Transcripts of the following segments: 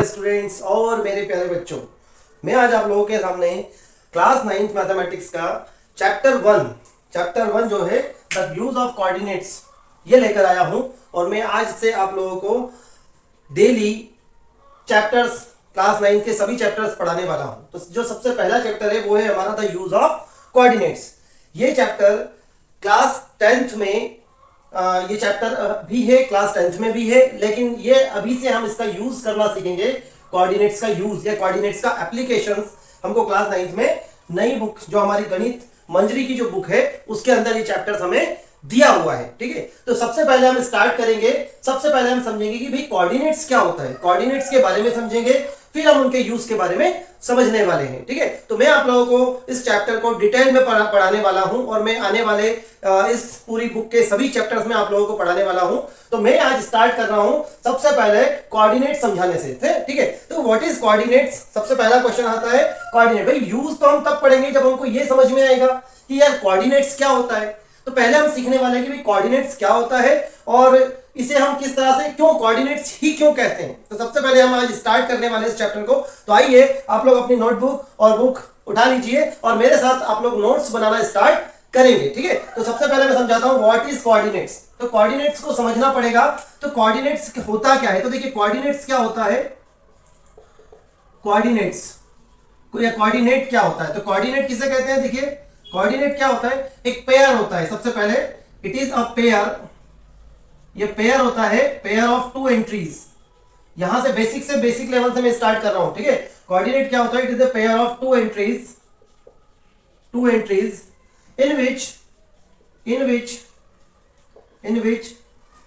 Students और मेरे प्यारे बच्चों, मैं आज आप लोगों के सामने क्लास 9th मैथमेटिक्स का चैप्टर वन जो है द यूज ऑफ कोऑर्डिनेट्स ये लेकर आया हूं। और मैं आज से आप लोगों को डेली चैप्टर्स क्लास 9 के सभी चैप्टर्स पढ़ाने वाला हूं। तो जो सबसे पहला चैप्टर है वो है हमारा द यूज ऑफ कोऑर्डिनेट्स। ये चैप्टर क्लास 10th में ये चैप्टर भी है, क्लास 10th में भी है, लेकिन ये अभी से हम इसका यूज करना सीखेंगे। कोऑर्डिनेट्स का यूज या कोऑर्डिनेट्स का एप्लीकेशंस हमको क्लास 9th में नई बुक जो हमारी गणित मंजरी की जो बुक है उसके अंदर ये चैप्टर्स हमें दिया हुआ है। ठीक है, तो सबसे पहले हम स्टार्ट करेंगे। सबसे पहले हम समझेंगे कि भाई कोऑर्डिनेट्स क्या होता है, कोऑर्डिनेट्स के बारे में समझेंगे, फिर हम उनके यूज के बारे में समझने वाले हैं। ठीक है, तो मैं आप लोगों को इस चैप्टर को डिटेल में पढ़ाने वाला हूं और मैं आने वाले इस पूरी बुक के सभी चैप्टर्स में आप लोगों को पढ़ाने वाला हूं। तो मैं आज स्टार्ट कर रहा हूं सबसे पहले कोऑर्डिनेट समझाने से। ठीक है, तो व्हाट इज कोऑर्डिनेट्स, सबसे पहला क्वेश्चन आता है कोऑर्डिनेट। भाई यूज तो हम तब पढ़ेंगे जब हमको ये समझ में आएगा कि यार कोऑर्डिनेट्स क्या होता है। तो पहले हम सीखने वाले हैं कि भाई कोऑर्डिनेट्स क्या होता है और इसे हम किस तरह से क्यों कोऑर्डिनेट्स ही क्यों कहते हैं। तो सबसे पहले हम आज स्टार्ट करने वाले इस चैप्टर को। तो आइए आप लोग अपनी नोटबुक और बुक उठा लीजिए और मेरे साथ आप लोग नोट्स बनाना स्टार्ट करेंगे। ठीक है, तो सबसे पहले मैं समझाता हूं व्हाट इज कोऑर्डिनेट्स। तो कोऑर्डिनेट्स को समझना पड़ेगा। तो कोऑर्डिनेट्स होता क्या है, तो देखिए कोऑर्डिनेट्स क्या होता है। कोऑर्डिनेट्स या कोऑर्डिनेट क्या होता है, तो कोऑर्डिनेट किसे कहते हैं। देखिए कोऑर्डिनेट क्या होता है, एक पेयर होता है। सबसे पहले इट इज अ पेयर, ये पेयर होता है, पेयर ऑफ टू एंट्रीज। यहां से बेसिक लेवल से मैं स्टार्ट कर रहा हूं। ठीक है, कोऑर्डिनेट क्या होता है, it is a pair of two entries in which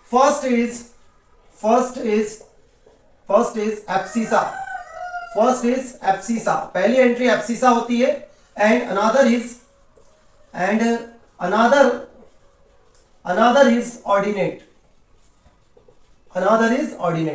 first is abscissa, पहली एंट्री एब्सिसा होती है एंड अनदर इज ऑर्डिनेट।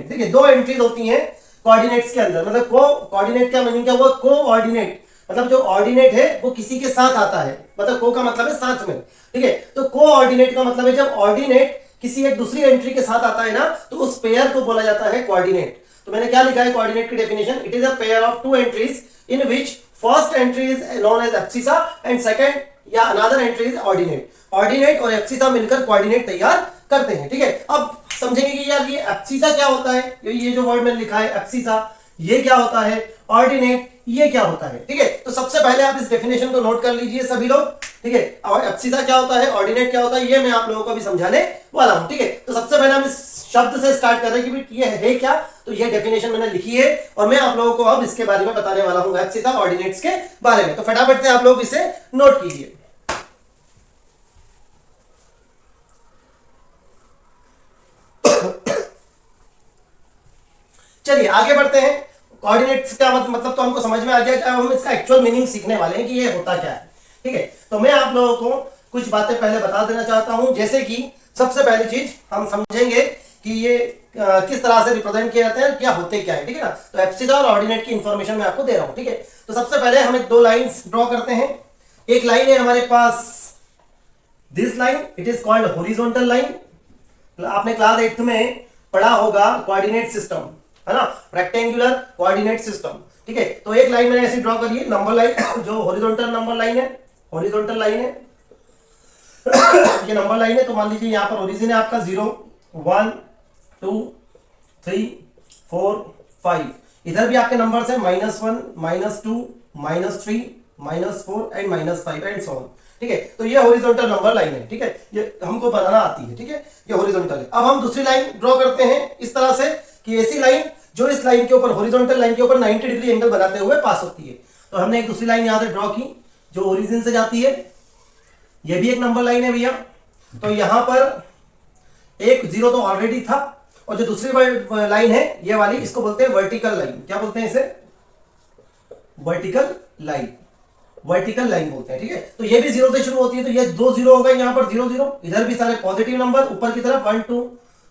देखिए दो एंट्रीज होती हैं कोऑर्डिनेट्स के अंदर। मतलब कोऑर्डिनेट का मीनिंग क्या हुआ, कोऑर्डिनेट मतलब जो ऑर्डिनेट है वो किसी के साथ आता है, मतलब को का मतलब है साथ में। ठीक है, तो कोऑर्डिनेट का मतलब है जब ऑर्डिनेट किसी एक दूसरी एंट्री के साथ आता है ना, तो उस पेयर को बोला जाता है कोऑर्डिनेट। तो मैंने क्या लिखा है कोऑर्डिनेट की definition, it is a pair of two entries in which first entry is known as abscissa and second या another entry is ordinate. Ordinate और एब्सिसा मिलकर कोऑर्डिनेट तैयार करते हैं। ठीक है, अब समझेंगे कि यार ये एब्सिसा क्या होता है, ये जो वर्ड मैंने लिखा है एब्सिसा ये क्या होता है, ऑर्डिनेट ये क्या होता है। ठीक है, तो सबसे पहले आप इस डेफिनेशन को नोट कर लीजिए सभी लोग। ठीक है, और एब्सिसा क्या होता है, ऑर्डिनेट क्या होता है, ये मैं आप लोगों को भी समझाने वाला हूं। ठीक है, तो सबसे पहले हम इस शब्द से स्टार्ट कर रहे हैं कि ये है क्या। तो ये डेफिनेशन मैंने लिखी है और मैं आप लोगों को अब इसके बारे में बताने वाला हूं, एब्सिसा ऑर्डिनेट्स के बारे में। तो फटाफट से आप लोग इसे नोट कीजिए। चलिए आगे बढ़ते हैं। कोऑर्डिनेट्स का मतलब तो हमको समझ में आ गया, हम इसका एक्चुअल मीनिंग सीखने वाले हैं कि ये होता क्या है। ठीक है, तो मैं आप लोगों को कुछ बातें पहले बता देना चाहता हूं। जैसे कि सबसे पहली चीज हम समझेंगे कि ये किस तरह से रिप्रेजेंट किए जाते हैं, क्या होते क्या है। ठीक है ना, तो एब्सिसा और ऑर्डिनेट की इंफॉर्मेशन मैं आपको दे रहा हूं। ठीक है, तो सबसे पहले हम दो लाइंस ड्रॉ करते हैं। एक लाइन है हमारे पास this line, it is called horizontal line. आपने क्लास 8th में पढ़ा होगा कोऑर्डिनेट सिस्टम, है ना, रेक्टेंगुलर कोऑर्डिनेट सिस्टम। ठीक है, तो एक लाइन मैंने ऐसी ड्रॉ करी है, नंबर लाइन जो हॉरिजॉन्टल नंबर लाइन है, हॉरिजॉन्टल लाइन है ये नंबर लाइन है। तो मान लीजिए यहाँ पर ओरिजिन है आपका 0 1 2 3 4 5, इधर भी आपके नंबर्स है -1 -2 -3 -4 एंड -5 एंड सो ऑन। ठीक है, तो ये हॉरिजॉन्टल नंबर लाइन है। ठीक है, ये हमको बनाना आती है। ठीक है, ये हॉरिजॉन्टल है। अब हम दूसरी लाइन ड्रॉ करते हैं इस तरह से कि ऐसी लाइन जो इस लाइन के ऊपर हॉरिजॉन्टल लाइन के ऊपर 90 डिग्री एंगल बनाते हुए पास होती है। तो हमने एक दूसरी लाइन यहां से ड्रॉ की जो ओरिजिन से जाती है, ये भी एक नंबर लाइन है भैया। तो यहां पर एक 0 तो ऑलरेडी था और जो दूसरी लाइन है ये वाली, इसको बोलते हैं वर्टिकल लाइन। क्या बोलते हैं इसे, वर्टिकल लाइन बोलते हैं। ठीक है, तो ये भी 0 से शुरू होती है, तो ये 2 0 हो गए यहाँ पर 0 0। इधर भी सारे पॉजिटिव नंबर ऊपर की तरफ 1 2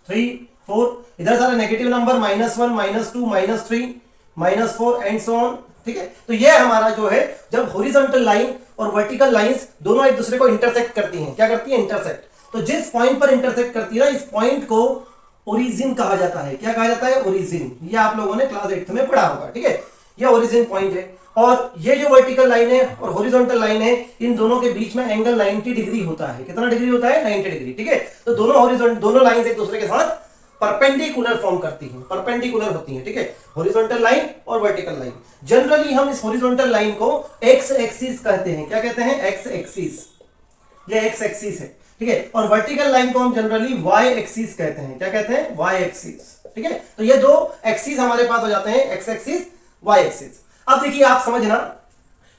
3 4, इधर सारे negative number -1 -2 -3 -4 and so on. ठीक है, तो ये हमारा जो है जब हॉरिजॉन्टल लाइन और वर्टिकल लाइंस दोनों एक दूसरे को इंटरसेक्ट करती हैं, क्या करती है, इंटरसेक्ट। तो जिस पॉइंट पर इंटरसेक्ट करती है ना, इस पॉइंट को ओरिजिन कहा जाता है। क्या कहा जाता है? ओरिजिन। ये आप लोगों ने क्लास 8 में पढ़ा होगा, ठीक है। ये ओरिजिन पॉइंट है। और ये जो वर्टिकल लाइन है और हॉरिजॉन्टल लाइन है, इन दोनों के बीच में एंगल 90 डिग्री होता है। कितना डिग्री होता है? 90 डिग्री, ठीक है। तो दोनों लाइन एक दूसरे के साथ परपेंडिकुलर फॉर्म करती हैं, परपेंडिकुलर होती हैं, ठीक है। हॉरिजॉन्टल लाइन और वर्टिकल लाइन। जनरली हम इस हॉरिजॉन्टल लाइन को एक्स एक्सिस कहते हैं। क्या कहते हैं? X axis. ये एक्स एक्सिस है, ठीक है। और वर्टिकल लाइन को हम जनरली वाई एक्सिस कहते हैं। क्या कहते हैं? वाई एक्सिस, ठीक है। तो ये दो एक्सिस हमारे पास हो जाते हैं, एक्स एक्सिस, वाई एक्सिस। अब देखिए आप समझना,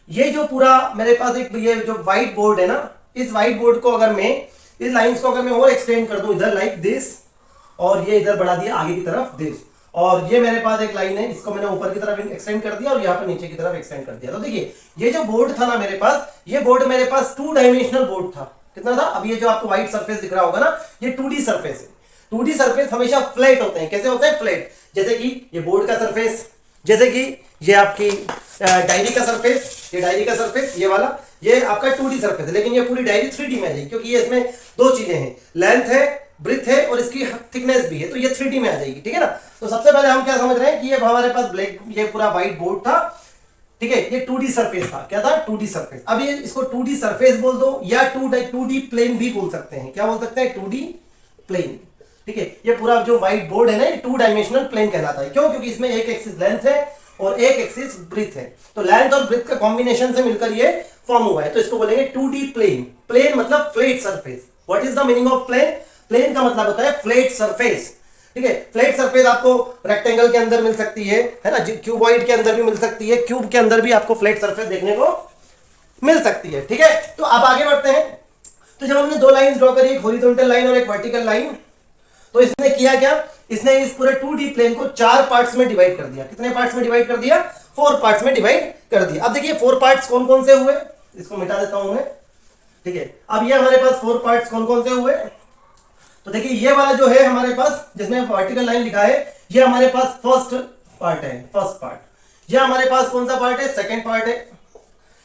ये जो पूरा मेरे पास एक ये जो व्हाइट बोर्ड है ना, इस व्हाइट बोर्ड को अगर मैं इस लाइंस को अगर मैं और एक्सटेंड कर दूं इधर लाइक दिस, और ये इधर बढ़ा दिया आगे की तरफ दिस, और ये मेरे पास एक लाइन है, इसको मैंने ऊपर की तरफ एक्सटेंड कर दिया और यहाँ पर नीचे की तरफ एक्सटेंड कर दिया। तो देखिए ये जो बोर्ड था ना मेरे पास, ये बोर्ड मेरे पास 2 डायमेंशनल बोर्ड था। कितना था? अब ये जो आपको व्हाइट सरफेस दिख रहा होगा ना, ये 2D सरफेस है। 2D सरफेस हमेशा फ्लैट होते हैं। कैसे होते हैं? फ्लैट। जैसे कि ये बोर्ड का सरफेस, जैसे कि ये आपकी डायरी का सरफेस, ये डायरी का सरफेस, ये वाला, ये आपका 2D सरफेस है। लेकिन ये पूरी डायरी 3D में आ जाएगी, क्योंकि ये इसमें दो चीजें हैं, लेंथ है, ब्रेथ है, और इसकी थिकनेस भी है, तो ये 3D में आ जाएगी, ठीक है ना। तो सबसे पहले हम क्या समझ रहे हैं कि ये हमारे पास ब्लैक, ये पूरा व्हाइट बोर्ड था, ठीक है। ये 2D सरफेस था। क्या था? 2D surface. अब ये इसको 2D सरफेस बोल दो या 2D प्लेन भी बोल सकते हैं। क्या बोल सकते हैं? 2D प्लेन, ठीक है। ये पूरा जो व्हाइट बोर्ड है ना, ये 2 डायमेंशनल प्लेन कहलाता है। क्यों? क्योंकि इसमें एक एक्सिस लेंथ है और एक एक्सिस ब्रेथ है। तो लेंथ और ब्रेथ का कॉम्बिनेशन से मिलकर ये फॉर्म हुआ है, तो इसको बोलेंगे 2D प्लेन। प्लेन मतलब flat surface. What is the meaning of plane? Plane का मतलब होता है फ्लैट सरफेस, ठीक है। फ्लैट सरफेस आपको रेक्टेंगल के अंदर मिल सकती है ना, क्यूबॉइड के अंदर भी मिल सकती है, क्यूब के अंदर भी आपको फ्लैट सरफेस देखने को मिल सकती है, ठीक है। तो अब आगे बढ़ते हैं। तो जब हमने दो लाइंस ड्रॉ करी, एक हॉरिजॉन्टल लाइन और एक वर्टिकल लाइन, तो इसने किया क्या? इसने इस पूरे 2D प्लेन को 4 पार्ट्स में डिवाइड कर दिया। कितने पार्ट्स में डिवाइड कर दिया? 4 पार्ट्स में डिवाइड कर दिया। अब देखिए 4 पार्ट्स कौन कौन से हुए, इसको मिटा देता हूं मैं, ठीक है। अब ये हमारे पास 4 पार्ट्स कौन कौन से हुए? तो देखिए ये वाला जो है हमारे पास, जिसमें वर्टिकल लाइन लिखा है, ये हमारे पास फर्स्ट पार्ट है, फर्स्ट पार्ट। ये हमारे पास कौन सा पार्ट है? सेकंड पार्ट है।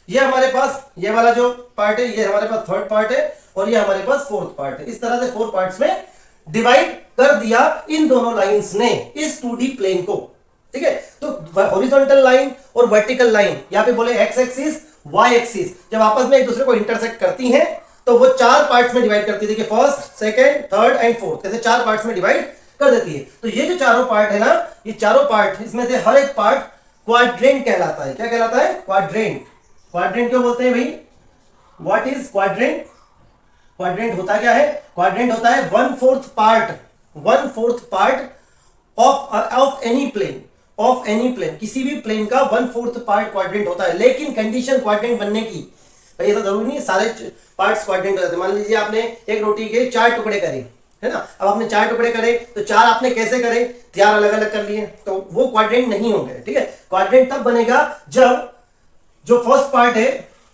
ये हमारे पास ये वाला जो पार्ट है, ये हमारे पास थर्ड पार्ट है, और ये हमारे पास फोर्थ पार्ट है। इस तरह से 4 पार्ट्स में डिवाइड कर दिया इन दोनों लाइंस ने इस 2D प्लेन को, ठीक है। तो हॉरिजॉन्टल लाइन और वर्टिकल लाइन, यहां पे बोले एक्स एक्सिस, वाई एक्सिस, जब आपस में एक दूसरे को इंटरसेक्ट करती हैं तो वो 4 पार्ट्स में डिवाइड करती है। देखिए first, second, third and fourth, ऐसे 4 पार्ट्स में डिवाइड कर देती है। तो ये जो चारों पार्ट है ना, ये चारों पार्ट, इसमें से हर एक पार्ट क्वाड्रेंट कहलाता है। क्या कहलाता है? क्वाड्रेंट। क्वाड्रेंट क्यों बोलते हैं भाई? What is quadrant? क्वाड्रेंट होता क्या है? क्वाड्रेंट होता है 1/4 part, 1/4 part of any plane, of any plane, किसी भी प्लेन का 1/4 पार्ट क्वाड्रेंट होता है। लेकिन कंडीशन क्वाड्रेंट बनने की, भाई ऐसा जरूरी नहीं है सारे पार्ट्स क्वाड्रेंट हो जाते हैं। मान लीजिए आपने एक रोटी के 4 टुकड़े करे, है ना। अब आपने 4 टुकड़े करे तो 4 आपने कैसे करे? 4 अलग अलग कर लिए, तो वो क्वाड्रेंट नहीं होंगे, ठीक है। क्वाड्रेंट तब बनेगा जब जो फर्स्ट पार्ट है,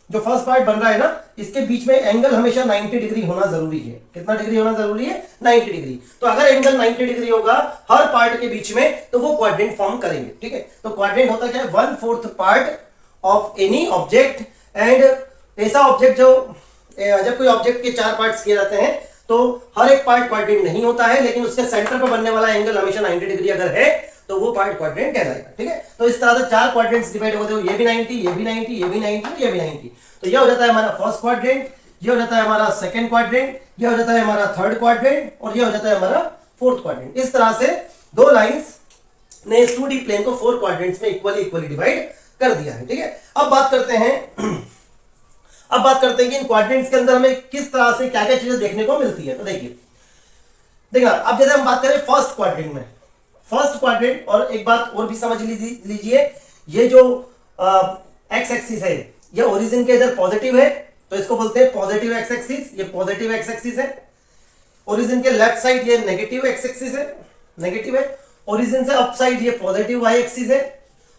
जो फर्स्ट पार्ट बन रहा है ना, इसके बीच में एंगल हमेशा 90 डिग्री होना जरूरी है। कितना डिग्री होना जरूरी है? 90 डिग्री। तो अगर एंगल 90 डिग्री होगा हर पार्ट के बीच में, तो वो क्वाड्रेंट फॉर्म करेंगे, ठीक है। तो क्वाड्रेंट होता क्या है? 1/4 part of any object. And ऐसा ऑब्जेक्ट जो, जब कोई ऑब्जेक्ट के 4 पार्ट्स किए जाते हैं तो हर एक पार्ट क्वाड्रेंट नहीं होता है, लेकिन उसके सेंटर पर बनने वाला एंगल हमेशा 90 डिग्री अगर है तो वो पार्ट क्वाड्रेंट कहलाएगा, ठीक है। तो इस तरह से 4 क्वाड्रेंट्स डिवाइड होते हैं, ये भी 90, ये भी 90, ये भी 90, ये भी 90। तो ये हो जाता है हमारा फर्स्ट क्वाड्रेंट, ये हो जाता है हमारा सेकंड क्वाड्रेंट, ये हो जाता है हमारा थर्ड क्वाड्रेंट, और ये हो जाता है हमारा फोर्थ क्वाड्रेंट। इस तरह से दो लाइंस ने इस 2D प्लेन को 4 क्वाड्रेंट्स में इक्वली डिवाइड कर दिया है, ठीक है। अब बात करते हैं कि इन क्वाड्रेंट्स के अंदर हमें किस तरह से क्या क्या चीजें देखने को मिलती है। तो देखिए अब जैसे हम बात करें फर्स्ट क्वाड्रेंट में, फर्स्ट क्वाड्रेंट, और एक बात और भी समझ लीजिए, ये जो एक्स एक्सिस है, ये ओरिजिन के इधर पॉजिटिव है, तो इसको बोलते हैं पॉजिटिव एक्स एक्सिस। ये पॉजिटिव एक्स एक्सिस है। ओरिजिन के लेफ्ट साइड ये नेगेटिव एक्स एक्सिस है, नेगेटिव है। ओरिजिन से अप साइड ये पॉजिटिव वाई एक्सिस है,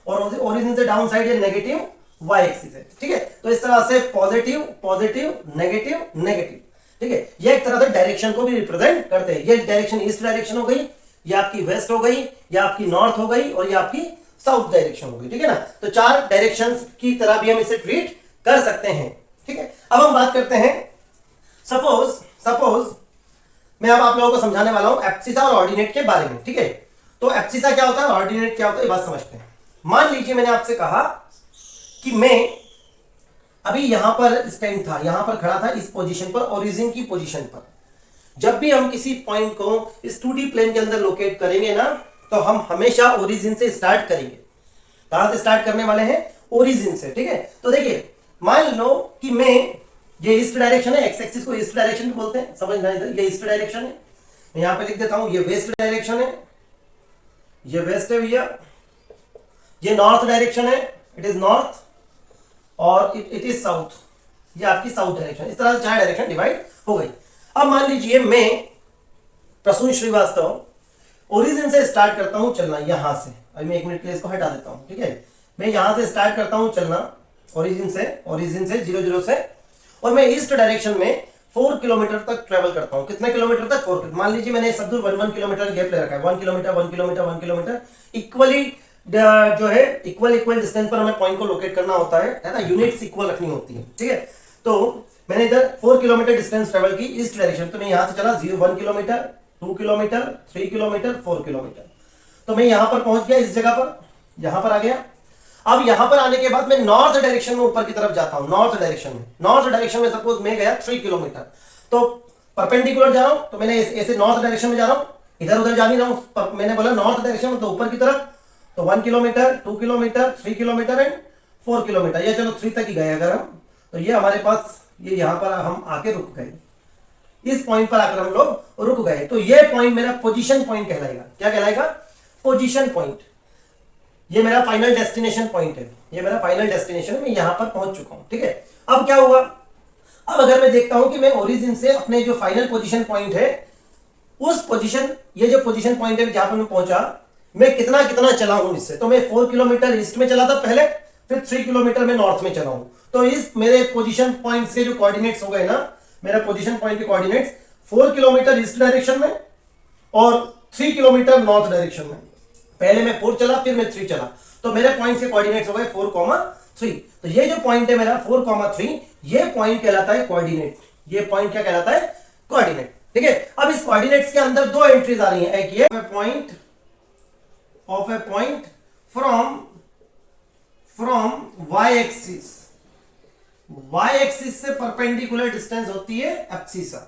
और ओरिजिन से डाउन साइड ये नेगेटिव वाई एक्सिस है, ठीक है। तो इस तरह से पॉजिटिव पॉजिटिव नेगेटिव नेगेटिव, ठीक है। ये एक तरह से डायरेक्शन को भी रिप्रेजेंट करते हैं। ये डायरेक्शन ईस्ट डायरेक्शन हो गई, ये आपकी वेस्ट हो गई, ये आपकी नॉर्थ हो गई, और ये आपकी साउथ डायरेक्शन हो गई, ठीक है ना। तो 4 डायरेक्शंस की तरह भी हम इसे ट्रीट कर सकते हैं, ठीक है। अब हम बात करते हैं, सपोज मैं अब आप लोगों को समझाने वाला हूं एब्सिसा और ऑर्डिनेट के बारे में, ठीक है। तो एब्सिसा क्या होता है, ऑर्डिनेट क्या होता है, ये बात समझते हैं। मान लीजिए मैंने आपसे कहा कि मैं अभी यहां पर स्टैंड था, यहां पर खड़ा था इस पोजीशन पर, ओरिजिन की पोजीशन पर। जब भी हम किसी पॉइंट को इस 2D प्लेन के अंदर लोकेट करेंगे ना, तो हम हमेशा ओरिजिन से स्टार्ट करेंगे। कहां से स्टार्ट करने वाले हैं, ओरिजिन से, ठीक है। तो देखिए मान लो कि मैं, ये ईस्ट डायरेक्शन है, एक्स एक्सिस को ईस्ट डायरेक्शन भी बोलते हैं, समझना इधर, ये ईस्ट डायरेक्शन है, मैं यहां पे लिख देता हूं, ये वेस्ट डायरेक्शन है, ये वेस्ट है भैया, ये नॉर्थ डायरेक्शन है, इट इज नॉर्थ, और इट इज साउथ, ये आपकी साउथ डायरेक्शन। इस तरह से 4 डायरेक्शन डिवाइड हो गई। अब मान लीजिए मैं प्रसून श्रीवास्तव ओरिजिन से स्टार्ट करता हूं चलना, यहां से, अभी मैं 1 मिनट के लिए इसको हटा देता हूं, ठीक है। मैं यहां से स्टार्ट करता हूं चलना ओरिजिन से 0 से, और मैं ईस्ट डायरेक्शन में 4 किलोमीटर तक ट्रेवल करता हूं। कितने किलोमीटर तक, 4 किलोमीटर। मान लीजिए मैंने सब दूर 1 किलोमीटर गैप ले रखा है, 1 किलोमीटर 1 किलोमीटर 1 किलोमीटर, इक्वली जो है इक्वल डिस्टेंस पर हमें पॉइंट को लोकेट करना होता है ना, यूनिट्स इक्वल रखनी होती है, ठीक है। तो मैंने इधर 4 किलोमीटर डिस्टेंस ट्रेवल की ईस्ट डायरेक्शन, तो मैं यहां से चला 1 किलोमीटर 2 किलोमीटर 3 किलोमीटर 4 किलोमीटर, तो मैं यहां पर पहुंच गया, इस जगह पर, यहां पर आ गया। अब यहां पर आने के बाद मैं नॉर्थ डायरेक्शन में ऊपर की तरफ जाता हूं, नॉर्थ डायरेक्शन में सपोज मैं गया 3 किलोमीटर, तो परपेंडिकुलर जा रहा हूं, तो मैंने ऐसे नॉर्थ डायरेक्शन में जा रहा हूं, इधर उधर जा नहीं रहा हूं, मैंने बोला नॉर्थ डायरेक्शन में, तो ऊपर की तरफ, तो 1 kilometre 2 kilometre 3 kilometre and 4 kilometre, ये चलो 3 तक ही गए अगर हम, तो ये हमारे पास, ये यहां पर हम आके रुक गए, इस पॉइंट पर आकर हम लोग रुक गए, तो ये पॉइंट मेरा पोजीशन पॉइंट कहलाएगा। क्या कहलाएगा, पोजीशन पॉइंट। ये मेरा फाइनल डेस्टिनेशन पॉइंट है, ये मेरा फाइनल डेस्टिनेशन है, मैं यहां पर पहुंच चुका हूं, ठीक है। अब क्या हुआ, अब अगर मैं देखता हूं कि मैं ओरिजिन से अपने जो फाइनल पोजीशन पॉइंट है, उस पोजीशन, ये जो पोजीशन पॉइंट है जहां पर मैं पहुंचा, मैं कितना कितना चला हूं इससे, तो मैं 4 किलोमीटर ईस्ट में चला था पहले, फिर 3 किलोमीटर में नॉर्थ में चला हूं, तो इस मेरे पोजीशन पॉइंट से जो कोऑर्डिनेट्स हो गए ना, मेरा पोजीशन पॉइंट के कोऑर्डिनेट्स 4 किलोमीटर ईस्ट डायरेक्शन में और 3 किलोमीटर नॉर्थ डायरेक्शन में। पहले मैं 4 चला, फिर मैं 3 चला, तो मेरे पॉइंट के कोऑर्डिनेट्स हो गए 4,3। तो ये जो पॉइंट है मेरा 4,3, ये पॉइंट कहलाता है कोऑर्डिनेट। ये पॉइंट क्या कहलाता है, कोऑर्डिनेट, ठीक है। अब इस कोऑर्डिनेट्स के अंदर 2 एंट्रीज आ रही हैं, एक ये point of a point from y axis से परपेंडिकुलर डिस्टेंस होती है एब्सिसा,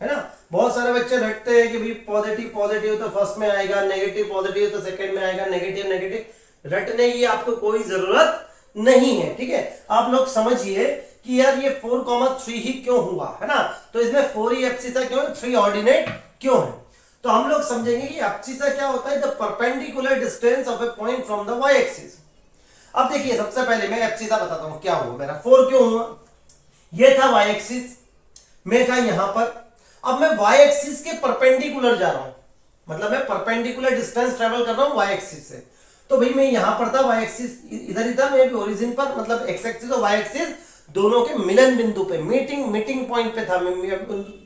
है ना। बहुत सारे बच्चे रटते हैं कि भाई पॉजिटिव तो फर्स्ट में आएगा, नेगेटिव पॉजिटिव तो सेकंड में आएगा, नेगेटिव रटने की आपको कोई जरूरत नहीं है, ठीक है। आप लोग समझिए कि यार ये 4,3 ही क्यों हुआ, है ना, तो इसमें 4 ही एब्सिसा क्यों है, 3 ऑर्डिनेट क्यों है। तो हम लोग समझेंगे कि एब्सिसा क्या होता है, the perpendicular distance of a point from the y axis. अब देखिए सबसे पहले मैं एब्सिसा बताता हूं क्या हुआ मेरा, 4 क्यों हुआ, ये था y एक्सिस, मैं था यहां पर, अब मैं y एक्सिस के परपेंडिकुलर जा रहा हूं, मतलब मैं परपेंडिकुलर डिस्टेंस ट्रेवल कर रहा हूं y एक्सिस से, तो भाई मैं यहां पर था, y एक्सिस इधर ही था, मैं भी ओरिजिन पर, मतलब x एक्सिस और y एक्सिस दोनों के मिलन बिंदु पे, मीटिंग पॉइंट पे था,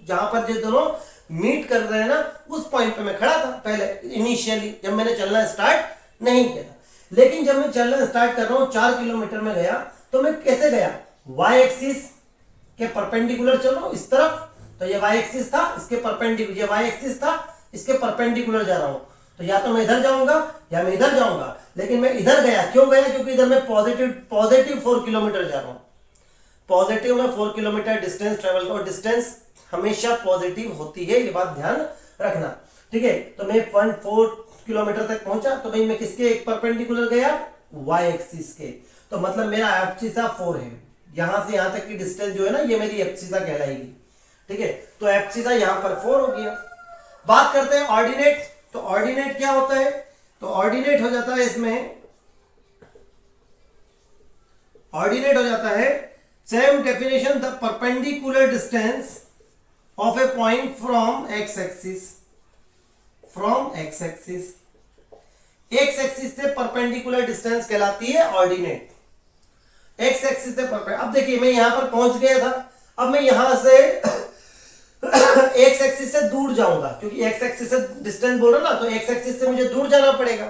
जहां पर जो दोनों मीट कर रहे हैं ना, उस पॉइंट पे मैं खड़ा था पहले इनिशियली, जब मैंने चलना स्टार्ट नहीं किया था। लेकिन जब मैं चलना स्टार्ट कर रहा हूं, 4 किलोमीटर में गया, तो मैं कैसे गया, y एक्सिस के परपेंडिकुलर चल रहा हूं इस तरफ, तो ये y एक्सिस था, इसके परपेंडिकुलर, ये y एक्सिस था, इसके परपेंडिकुलर जा रहा हूं, तो या तो मैं इधर जाऊंगा या मैं इधर जाऊंगा, लेकिन मैं इधर गया, क्यों गया, क्योंकि इधर मैं पॉजिटिव 4 किलोमीटर जा रहा हूं, पॉजिटिव में 4 किलोमीटर डिस्टेंस ट्रेवल करो, डिस्टेंस हमेशा पॉजिटिव होती है, ये बात ध्यान रखना, ठीक है। तो मैं 4 किलोमीटर तक पहुंचा, तो भाई मैं किसके एक परपेंडिकुलर गया, y एक्सिस के, तो मतलब मेरा एब्सिसा 4 है, यहां से यहां तक की डिस्टेंस जो है ना, ये मेरी एब्सिसा कहलाएगी, ठीक है। तो एब्सिसा यहां पर 4 हो गया। बात करते हैं ऑर्डिनेट, तो ऑर्डिनेट क्या होता है, तो ऑर्डिनेट हो जाता है इसमें, ऑर्डिनेट हो जाता है same definition, the perpendicular distance of a point from x axis, x axis से परपेंडिकुलर डिस्टेंस कहलाती है ऑर्डिनेट, x एक्सिस से परपेंडिकुलर। अब देखिए मैं यहां पर पहुंच गया था, अब मैं यहां से x एक्सिस से दूर जाऊंगा, क्योंकि x एक्सिस से डिस्टेंस बोल रहा ना, तो x एक्सिस से मुझे दूर जाना पड़ेगा,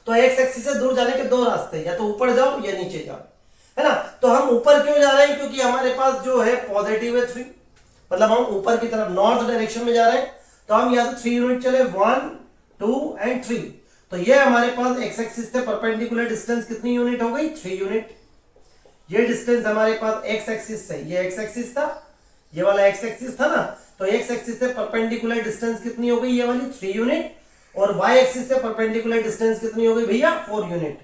तो x एक्सिस से दूर जाने के 2 रास्ते, या तो ऊपर जाओ या नीचे जाओ, है ना। तो हम ऊपर क्यों जा रहे हैं, क्योंकि हमारे पास जो है पॉजिटिव है 3, मतलब हम ऊपर की तरफ नॉर्थ डायरेक्शन में जा रहे हैं, तो हम यहाँ से 3 यूनिट चले, 1 2 एंड 3। तो ये हमारे पास एक्स एक्सिस से परपेंडिकुलर डिस्टेंस कितनी यूनिट हो गई, 3 यूनिट। ये डिस्टेंस हमारे पास एक्स एक्सिस से, ये एक्स एक्सिस था, ये वाला एक्स एक्सिस था ना, तो एक्स एक्सिस से परपेंडिकुलर डिस्टेंस कितनी हो गई, ये वाली 3 यूनिट। और वाई एक्सिस से परपेंडिकुलर डिस्टेंस कितनी हो गई भैया, 4 यूनिट।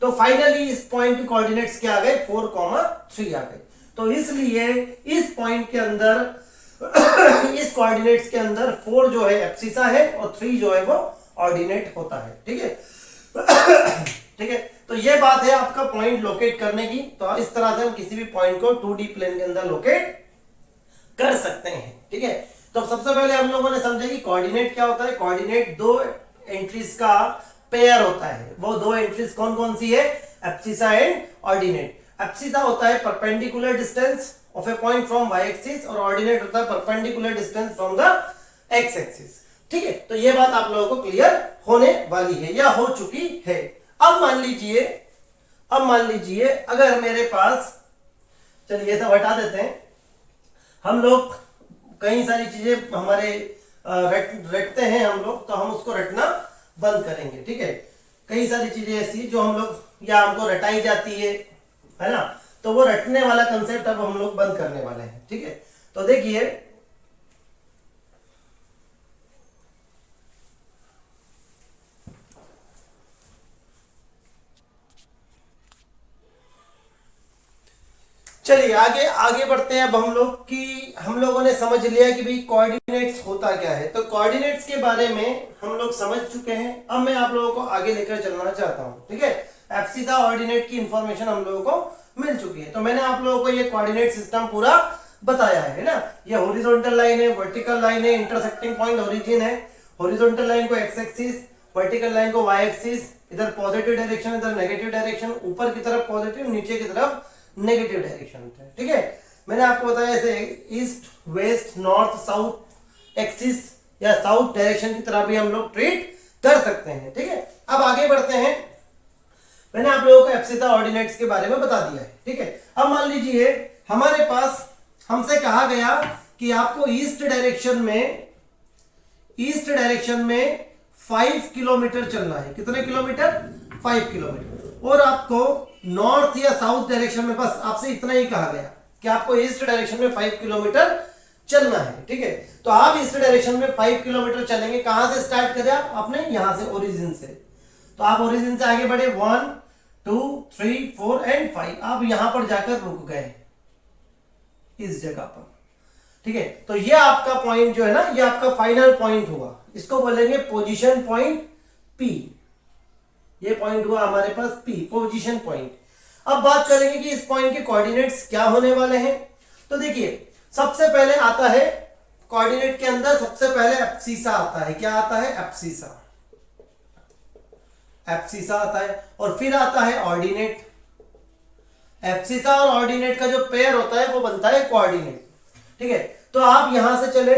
तो फाइनली इस पॉइंट के कोऑर्डिनेट्स क्या आ गए, 4,3 आ गए। तो इसलिए इस पॉइंट के अंदर इस कोऑर्डिनेट्स के अंदर 4 जो है एब्सिसा है और 3 जो है वो ऑर्डिनेट होता है। ठीक है ठीक है, तो ये बात है आपका पॉइंट लोकेट करने की। तो इस तरह से हम किसी भी पॉइंट को 2D प्लेन के अंदर लोकेट कर सकते हैं। ठीक है, तो सबसे पहले हम लोगों ने समझा कि कोऑर्डिनेट क्या होता है। कोऑर्डिनेट 2 एंट्रीज का पेयर होता है। वो 2 एंट्रीज कौन कौन सी है, एब्सिसा एंड ऑर्डिनेट। एब्सिसा होता है perpendicular distance of a point from y axis और ऑर्डिनेट होता है perpendicular distance from the x axis. ठीक है, तो ये बात आप लोगों को क्लियर होने वाली है या हो चुकी है। अब मान लीजिए अगर मेरे पास, चलिए सब हटा देते हैं, हम लोग कई सारी चीजें हमारे रटते हैं हम लोग, तो हम उसको रटना बंद करेंगे। ठीक है, कई सारी चीजें ऐसी जो हम लोग या हमको रटाई जाती है ना, तो वो रटने वाला कंसेप्ट अब हम लोग बंद करने वाले हैं। ठीक है, तो देखिए चलिए आगे बढ़ते हैं। अब हम लोगों ने समझ लिया कि भाई कोऑर्डिनेट्स होता क्या है। तो कोऑर्डिनेट्स के बारे में हम लोग समझ चुके हैं। अब मैं आप लोगों को आगे लेकर चलना चाहता हूं। ठीक है, एब्सिसा ऑर्डिनेट की इंफॉर्मेशन हम लोगों को मिल चुकी है। तो मैंने आप लोगों को ये कोऑर्डिनेट सिस्टम पूरा बताया है ना। ये हॉरिजॉन्टल लाइन है, वर्टिकल लाइन है, इंटरसेक्टिंग पॉइंट ओरिजिन है। हॉरिजॉन्टल लाइन को एक्स एक्सिस, वर्टिकल लाइन को वाई एक्सिस, इधर पॉजिटिव डायरेक्शन, इधर नेगेटिव डायरेक्शन, ऊपर की तरफ पॉजिटिव, नीचे की तरफ नेगेटिव डायरेक्शन। ठीक है, मैंने आपको बताया ऐसे east west north south axis या साउथ डायरेक्शन की तरह भी हम लोग ट्रीट कर सकते हैं। ठीक है, अब आगे बढ़ते हैं। मैंने आप लोगों को एब्सिसा ऑर्डिनेट्स के बारे में बता दिया है। ठीक है, अब मान लीजिए हमारे पास हमसे कहा गया कि आपको ईस्ट डायरेक्शन में 5 किलोमीटर चलना है। कितने किलोमीटर, 5 किलोमीटर। और आपको नॉर्थ या साउथ डायरेक्शन में बस आपसे इतना ही कहा गया कि आपको ईस्ट डायरेक्शन में 5 किलोमीटर चलना है। ठीक है, तो आप ईस्ट डायरेक्शन में 5 किलोमीटर चलेंगे। कहां से स्टार्ट करें आप, अपने यहां से ओरिजिन से। तो आप ओरिजिन से आगे बढ़े 1 2 3 4 एंड 5। आप यहां पर जाकर रुक गए इस जगह पर। ठीक है, तो ये आपका पॉइंट जो है ना, ये आपका फाइनल पॉइंट हुआ। इसको बोलेंगे पोजीशन पॉइंट पी। ये पॉइंट हुआ हमारे पास पी, पोजीशन पॉइंट। अब बात करेंगे कि इस पॉइंट के कोऑर्डिनेट्स क्या होने वाले हैं। तो देखिए सबसे पहले आता है कोऑर्डिनेट के अंदर, सबसे पहले एब्सिसा आता है। क्या आता है, एब्सिसा। एब्सिसा आता है और फिर आता है ऑर्डिनेट। एब्सिसा और ऑर्डिनेट का जो पेयर होता है वो बनता है कोऑर्डिनेट। ठीक है, तो आप यहां से चले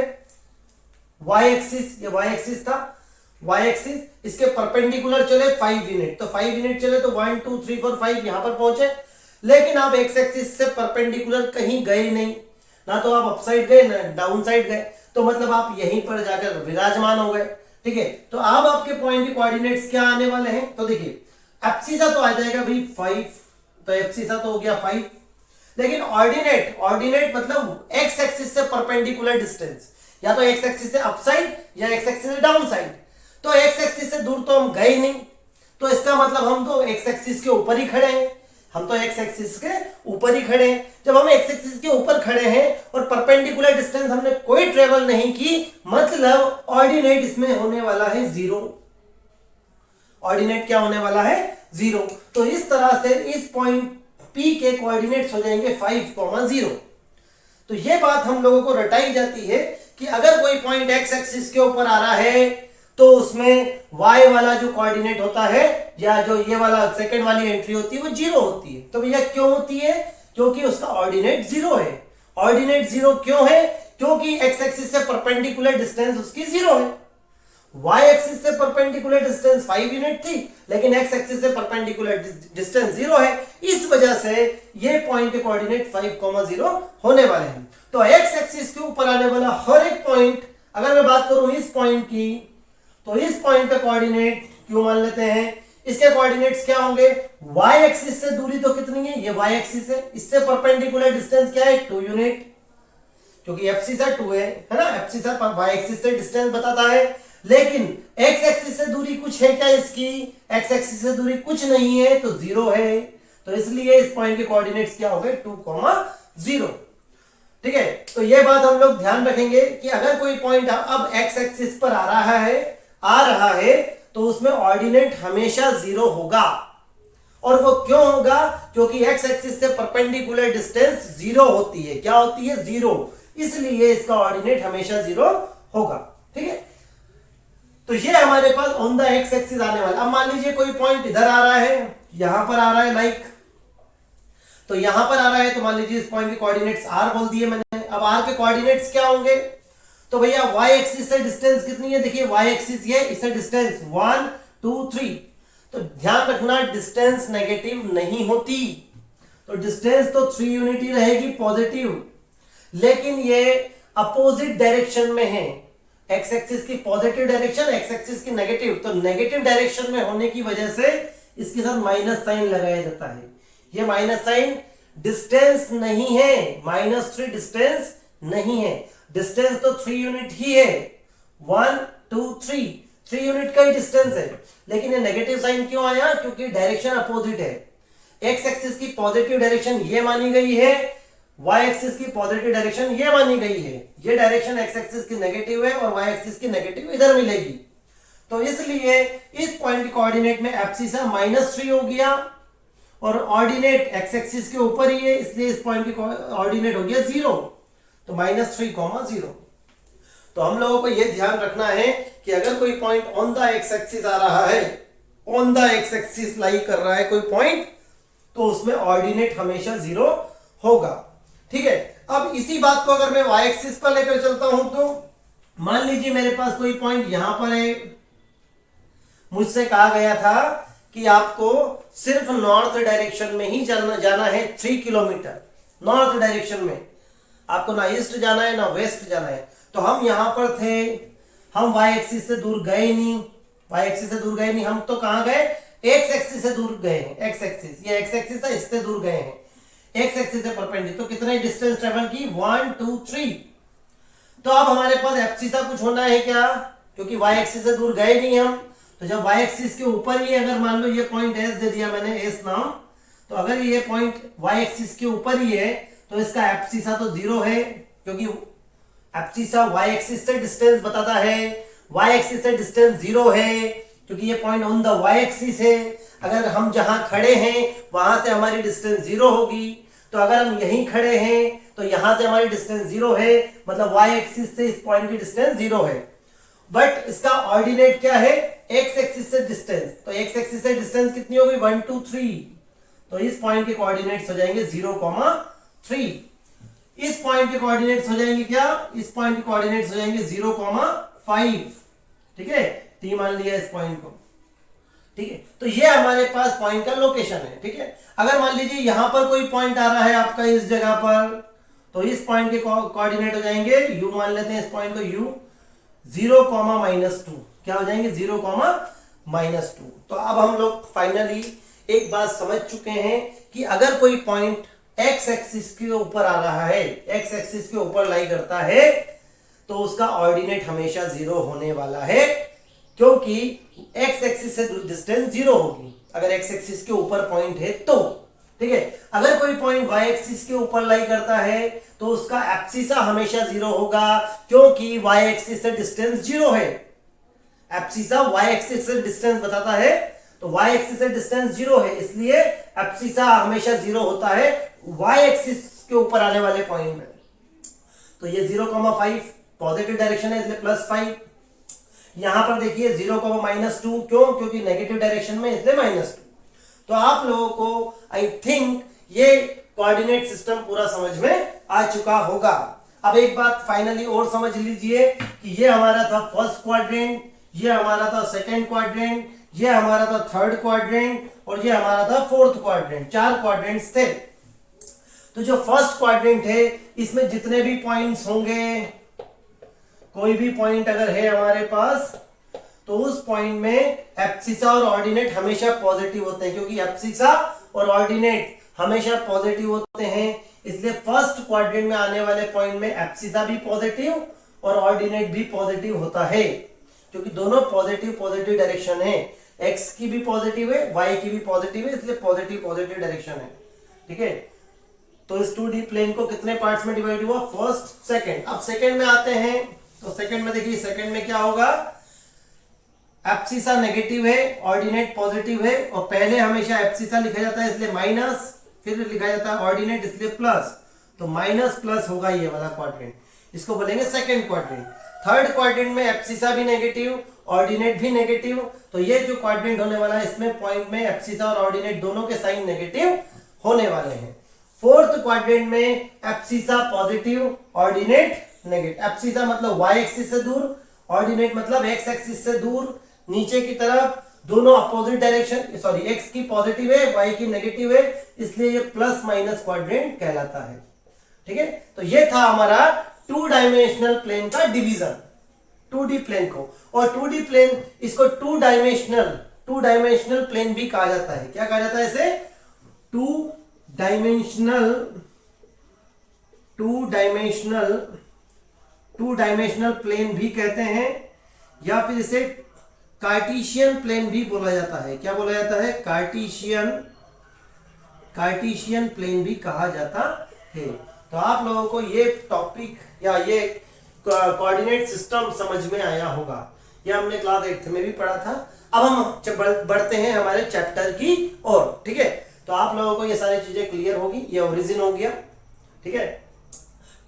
वाई एक्सिस, ये वाई एक्सिस था, वाई एक्सिस इसके परपेंडिकुलर चले 5 यूनिट। तो 5 यूनिट चले तो 1 2 3 4 5 यहां पर पहुंचे। लेकिन आप एक्स एक्सिस से परपेंडिकुलर कहीं गए नहीं, ना तो आप अपसाइड गए ना डाउन साइड गए। तो मतलब आप यहीं पर जाकर विराजमान हो गए। ठीक है, तो अब आपके पॉइंट के कोऑर्डिनेट्स क्या आने वाले हैं। तो देखिए एब्सिसा तो आ जाएगा भाई 5, तो एब्सिसा तो हो गया 5। लेकिन ऑर्डिनेट मतलब एक्स एक्सिस से परपेंडिकुलर डिस्टेंस, या तो एक्स एक्सिस से अपसाइड या एक्स एक्सिस से डाउन साइड। तो एक्स एक्सिस से दूर तो हम गए नहीं, तो इसका मतलब हम तो एक्स एक्सिस के ऊपर ही खड़े हैं। हम तो एक्स एक्सिस के ऊपर ही खड़े हैं। जब हम एक्स एक्सिस के ऊपर खड़े हैं और परपेंडिकुलर डिस्टेंस हमने कोई ट्रेवल नहीं की, मतलब ऑर्डिनेट इसमें होने वाला है 0। ऑर्डिनेट क्या होने वाला है, 0। तो इस तरह से इस पॉइंट P के कोऑर्डिनेट्स हो जाएंगे 5,0। तो ये बात हम लोगों को रटाई जाती है कि अगर कोई पॉइंट एक्स एक्सिस के ऊपर आ रहा है तो उसमें y वाला जो कोऑर्डिनेट होता है या जो ये वाला सेकंड वाली एंट्री होती है वो 0 होती है। तो भैया क्यों होती है, क्योंकि उसका ऑर्डिनेट 0 है। ऑर्डिनेट 0 क्यों है, क्योंकि एक्स एक्सिस से परपेंडिकुलर डिस्टेंस उसकी 0 है। y एक्सिस से परपेंडिकुलर डिस्टेंस 5 यूनिट थी, लेकिन x एक्सिस से परपेंडिकुलर डिस्टेंस 0 है। इस वजह से ये पॉइंट के कोऑर्डिनेट 5,0 होने वाले हैं। तो एक्स एक्सिस के ऊपर आने वाला हर एक पॉइंट, अगर मैं बात करूं इस पॉइंट की, तो इस पॉइंट का कोऑर्डिनेट क्यों मान लेते हैं, इसके कोऑर्डिनेट्स क्या होंगे, वाई एक्सिस से दूरी तो कितनी है, ये वाई एक्सिस है, इससे परपेंडिकुलर डिस्टेंस क्या है, 2 यूनिट, क्योंकि एफसीसा 2 है ना, एफसीसा वाई एक्सिस से डिस्टेंस बताता है। लेकिन एक्स एक्सिस से दूरी कुछ है क्या इसकी, एक्स एक्सिस से दूरी कुछ नहीं है, तो 0 है, तो इसलिए इस पॉइंट के कोऑर्डिनेट्स क्या हो गए, 2,0। ठीक है, तो ये बात हम लोग ध्यान रखेंगे कि अगर कोई पॉइंट अब एक्स एक्सिस पर आ रहा है तो उसमें ऑर्डिनेट हमेशा 0 होगा। और वो क्यों होगा, क्योंकि एक्स एक्सिस से परपेंडिकुलर डिस्टेंस 0 होती है, क्या होती है, 0, इसलिए इसका ऑर्डिनेट हमेशा 0 होगा। ठीक है, तो ये हमारे pass on the x axis आने वाला। अब मान लीजिए कोई पॉइंट इधर आ रहा है, यहां पर आ रहा है, लाइक तो यहां पर आ रहा है, तो मान लीजिए इस पॉइंट के कोऑर्डिनेट्स r बोल दिए मैंने। अब r के कोऑर्डिनेट्स क्या होंगे, तो भैया y एक्सिस से डिस्टेंस कितनी है, देखिए y एक्सिस ये, इससे डिस्टेंस 1 2 3, तो ध्यान रखना डिस्टेंस नेगेटिव नहीं होती, तो डिस्टेंस तो 3 यूनिट ही रहेगी पॉजिटिव, लेकिन ये अपोजिट डायरेक्शन में है, एक्स एक्सिस की पॉजिटिव डायरेक्शन, एक्स एक्सिस की नेगेटिव, तो नेगेटिव डायरेक्शन में होने की वजह से इसके साथ माइनस साइन लगाया जाता है। ये माइनस साइन डिस्टेंस नहीं है, -3 डिस्टेंस नहीं है, डिस्टेंस तो 3 यूनिट ही है, 1 2 3 यूनिट का ही डिस्टेंस है, लेकिन ये नेगेटिव साइन क्यों आया, क्योंकि डायरेक्शन अपोजिट है। एक्स एक्सिस की पॉजिटिव डायरेक्शन ये मानी गई है, y एक्सिस की पॉजिटिव डायरेक्शन ये मानी गई है, ये डायरेक्शन x एक्सिस की नेगेटिव है और y एक्सिस की नेगेटिव इधर मिलेगी, तो इसलिए इस पॉइंट के कोऑर्डिनेट में एब्सिसा -3 हो गया और ऑर्डिनेट x एक्सिस के ऊपर ही है, इसलिए इस पॉइंट की ऑर्डिनेट हो गया 0, तो -3,0। तो हम लोगों को यह ध्यान रखना है कि अगर कोई point on the x axis आ रहा है, on the x axis lie कर रहा है कोई पॉइंट, तो उसमें ऑर्डिनेट हमेशा 0 होगा। ठीक है, अब इसी बात को अगर मैं y एक्सिस पर लेकर चलता हूं, तो मान लीजिए मेरे पास कोई पॉइंट यहां पर है, मुझसे कहा गया था कि आपको सिर्फ नॉर्थ डायरेक्शन में ही जाना है 3 किलोमीटर, नॉर्थ डायरेक्शन में, आपको ना ईस्ट जाना है ना वेस्ट जाना है, तो हम यहां पर थे, हम y एक्सिस से दूर गए नहीं, y एक्सिस से दूर गए नहीं, हम तो कहां गए, x एक्सिस से दूर गए हैं, x एक्सिस, ये x एक्सिस था, इससे दूर गए हैं, x एक्सिस से परपेंडिकुलर, तो कितने डिस्टेंस ट्रेवल की, 1 2 3, तो अब हमारे पास एब्सिसा कुछ होना है क्या, क्योंकि y एक्सिस से दूर गए नहीं हम, तो जब y एक्सिस के ऊपर ही अगर मान लो ये पॉइंट S दे दिया मैंने, S नाम, तो अगर ये पॉइंट y एक्सिस के ऊपर ही है तो इसका एब्सिसा तो 0 है, क्योंकि एब्सिसा y एक्सिस से डिस्टेंस बताता है, y एक्सिस से डिस्टेंस 0 है, क्योंकि ये point on the y axis है, अगर हम जहां खड़े हैं वहां से हमारी डिस्टेंस 0 होगी, तो अगर हम यहीं खड़े हैं तो यहां से हमारी डिस्टेंस 0 है, मतलब y एक्सिस से इस पॉइंट की डिस्टेंस 0 है, बट इसका ऑर्डिनेट क्या है, x एक्सिस से डिस्टेंस, तो x एक्सिस से डिस्टेंस कितनी होगी, 1 2 3, तो इस पॉइंट के कोऑर्डिनेट्स हो जाएंगे 0,3, इस पॉइंट के कोऑर्डिनेट्स हो जाएंगे क्या, इस पॉइंट के कोऑर्डिनेट्स हो जाएंगे 0,5, ठीक है, t मान लिया इस पॉइंट को, ठीक है, तो ये हमारे पास पॉइंट का लोकेशन है। ठीक है, अगर मान लीजिए यहां पर कोई पॉइंट आ रहा है आपका इस जगह पर, तो इस पॉइंट के कोऑर्डिनेट हो जाएंगे, u मान लेते हैं इस पॉइंट को, u 0,-2, क्या हो जाएंगे, 0,-2। तो अब हम लोग फाइनली एक बात समझ चुके हैं कि अगर कोई पॉइंट x एक्सिस के ऊपर आ रहा है, x एक्सिस के ऊपर लाई करता है, तो उसका ऑर्डिनेट हमेशा 0 होने वाला है, क्योंकि x एक्सिस से डिस्टेंस 0 होगी अगर x एक्सिस के ऊपर पॉइंट है तो। ठीक है, अगर कोई पॉइंट y एक्सिस के ऊपर लाई करता है तो उसका एब्सिसा हमेशा 0 होगा, क्योंकि y एक्सिस से डिस्टेंस 0 है, एब्सिसा y एक्सिस से डिस्टेंस बताता है, तो y एक्सिस से डिस्टेंस 0 है, इसलिए एब्सिसा हमेशा 0 होता है y एक्सिस के ऊपर आने वाले पॉइंट में। तो ये 0,5 पॉजिटिव डायरेक्शन है, इसलिए +5, यहां पर देखिए 0,-2, क्यों, क्योंकि नेगेटिव डायरेक्शन में, इसलिए -2। तो आप लोगों को आई थिंक ये कोऑर्डिनेट सिस्टम पूरा समझ में आ चुका होगा। अब एक बात फाइनली और समझ लीजिए कि ये हमारा था फर्स्ट क्वाड्रेंट, ये हमारा था सेकंड क्वाड्रेंट, ये हमारा था थर्ड क्वाड्रेंट और ये हमारा था फोर्थ क्वाड्रेंट, 4 क्वाड्रेंट्स थे। तो जो फर्स्ट क्वाड्रेंट है इसमें जितने भी पॉइंट्स होंगे, कोई भी पॉइंट अगर है हमारे पास, तो उस पॉइंट में एब्सिसा और ऑर्डिनेट हमेशा पॉजिटिव होते हैं, क्योंकि एब्सिसा और ऑर्डिनेट हमेशा पॉजिटिव होते हैं। इसलिए फर्स्ट क्वाड्रेंट में आने वाले पॉइंट में एब्सिसा भी पॉजिटिव और ऑर्डिनेट भी पॉजिटिव होता है, क्योंकि दोनों पॉजिटिव पॉजिटिव डायरेक्शन है। एक्स की भी पॉजिटिव है, वाई की भी पॉजिटिव है, इसलिए पॉजिटिव पॉजिटिव डायरेक्शन है। ठीक है, तो इस 2D प्लेन को कितने पार्ट्स में डिवाइड हुआ, फर्स्ट सेकंड। अब सेकंड में आते हैं, तो सेकंड में देखिए, सेकंड में क्या होगा, एब्सिसा नेगेटिव है, ऑर्डिनेट पॉजिटिव है, और पहले हमेशा एब्सिसा लिखा जाता है इसलिए माइनस, फिर लिखा जाता है ऑर्डिनेट इसलिए प्लस, तो माइनस प्लस होगा ये वाला क्वाड्रेंट, इसको बोलेंगे सेकंड क्वाड्रेंट। थर्ड क्वाड्रेंट में एब्सिसा भी नेगेटिव, ऑर्डिनेट भी नेगेटिव, तो ये जो क्वाड्रेंट होने वाला है इसमें पॉइंट में एब्सिसा और ऑर्डिनेट दोनों के साइन नेगेटिव होने वाले हैं। फोर्थ क्वाड्रेंट में abscissa positive, ordinate negative. Abscissa मतलब वाई एक्सिस से दूर, ऑर्डिनेट मतलब एक्स एक्सिस से दूर, नीचे की तरफ, दोनों अपोजिट डायरेक्शन, सॉरी एक्स की पॉजिटिव है, वाई की नेगेटिव है, इसलिए ये प्लस माइनस क्वाड्रेंट कहलाता है। ठीक है, तो ये था हमारा 2 डायमेंशनल प्लेन का डिवीजन, 2D प्लेन को। और 2D प्लेन, इसको 2 डायमेंशनल प्लेन भी कहा जाता है। क्या कहा जाता है इसे, 2 डायमेंशनल प्लेन भी कहते हैं, या फिर इसे कार्टेशियन प्लेन भी बोला जाता है। क्या बोला जाता है, कार्टेशियन प्लेन भी कहा जाता है। तो आप लोगों को ये टॉपिक या ये कोऑर्डिनेट सिस्टम समझ में आया होगा, ये हमने क्लास 8 में भी पढ़ा था। अब हम बढ़ते हैं हमारे चैप्टर की ओर। ठीक है, तो आप लोगों को ये सारी चीजें क्लियर होगी। ये ओरिजिन हो गया, ठीक है,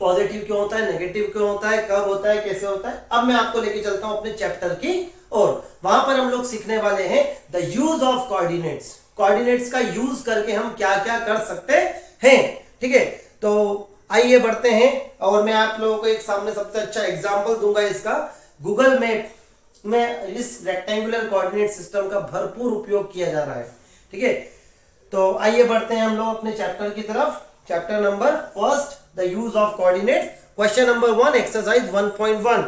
पॉजिटिव क्यों होता है, नेगेटिव क्यों होता है, कब होता है, कैसे होता है। अब मैं आपको लेके चलता हूं अपने चैप्टर की ओर। वहां पर हम लोग सीखने वाले हैं the use of coordinates. Coordinates का यूज करके हम क्या क्या कर सकते हैं। ठीक है, तो आइए बढ़ते हैं, और मैं आप लोगों को एक सामने सबसे अच्छा एग्जांपल दूंगा इसका। गूगल मैप में इस रेक्टेंगुलर कोऑर्डिनेट सिस्टम का भरपूर उपयोग किया जा रहा है। ठीक है, तो आइए बढ़ते हैं हम लोग अपने चैप्टर की तरफ। Chapter number first, the use of coordinates. Question number 1, exercise 1.1।